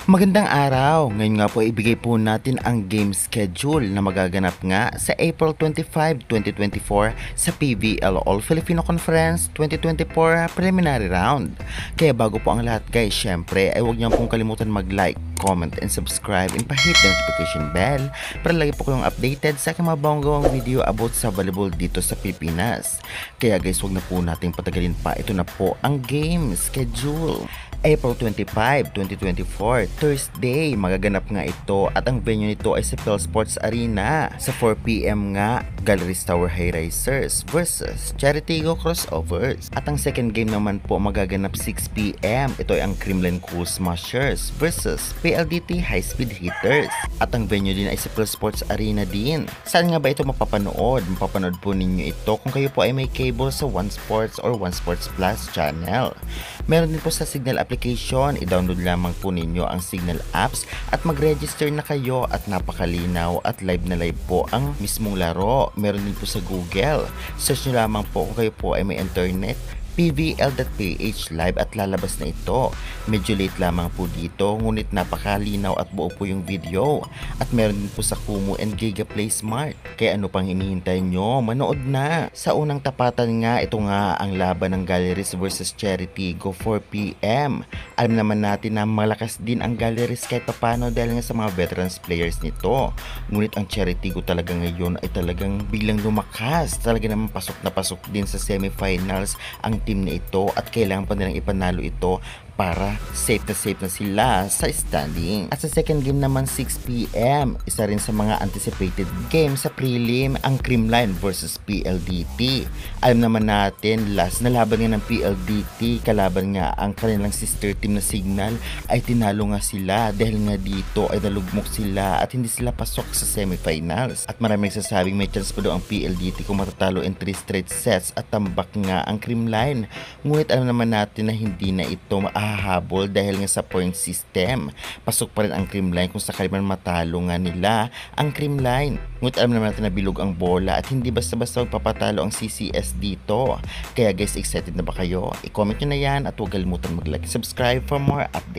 Magandang araw! Ngayon nga po ibigay po natin ang game schedule na magaganap nga sa April 25, 2024 sa PVL All Filipino Conference 2024 Preliminary Round. Kaya bago po ang lahat guys, syempre ay huwag niyo pong kalimutan mag-like, comment, and subscribe and pa-hit the notification bell para lagi po kayong updated sa aking mga bagong video about sa volleyball dito sa Pilipinas. Kaya guys, huwag na po nating patagalin pa. Ito na po ang game schedule. April 25, 2024, Thursday, magaganap nga ito at ang venue nito ay sa Phil Sports Arena. Sa 4pm nga, Galleries Tower High Risers versus Charity Go Crossovers. At ang second game naman po magaganap 6pm. Ito ay ang Creamline Cool Smashers versus PLDT High Speed Hitters. At ang venue din ay sa Phil Sports Arena din. Saan nga ba ito mapapanood? Mapapanood po ninyo ito kung kayo po ay may cable sa One Sports or One Sports Plus channel. Meron din po sa Signal application, i-download lamang po ninyo ang Signal apps at mag-register na kayo at napakalinaw at live na live po ang mismong laro. Meron din po sa Google. Search nyo lamang po kung kayo po ay may internet, pvl.ph live at lalabas na ito. Medyo late lamang po dito, ngunit napakalinaw at buo po yung video. At meron din po sa Kumu and Giga Play Smart. Kaya ano pang hinihintay nyo? Manood na! Sa unang tapatan nga, ito nga ang laban ng Galleries versus Charity Go 4pm. Alam naman natin na malakas din ang Galleries kahit papano dahil nga sa mga veterans players nito. Ngunit ang Charity Go talaga ngayon ay talagang biglang lumakas. Talaga naman pasok na pasok din sa semifinals ang team na ito at kailangan pa nilang ipanalo ito para safe na sila sa standing. At sa second game naman 6pm, isa rin sa mga anticipated game sa prelim ang Creamline versus PLDT. Alam naman natin last na laban nga ng PLDT, kalaban nga ang kanilang sister team na Signal, ay tinalo nga sila dahil nga dito ay nalugmok sila at hindi sila pasok sa semifinals. At maraming nagsasabing may chance pa daw ang PLDT kung matatalo in 3 straight sets at tambak nga ang Creamline. Ngunit alam naman natin na hindi na ito hahabol dahil nga sa point system. Pasok pa rin ang Creamline kung sakali man matalo nga nila ang Creamline. Ngunit alam naman natin na bilog ang bola at hindi basta-basta magpapatalo ang CCS dito. Kaya guys, excited na ba kayo? I-comment nyo na yan at huwag kalimutan mag-like, subscribe for more updates.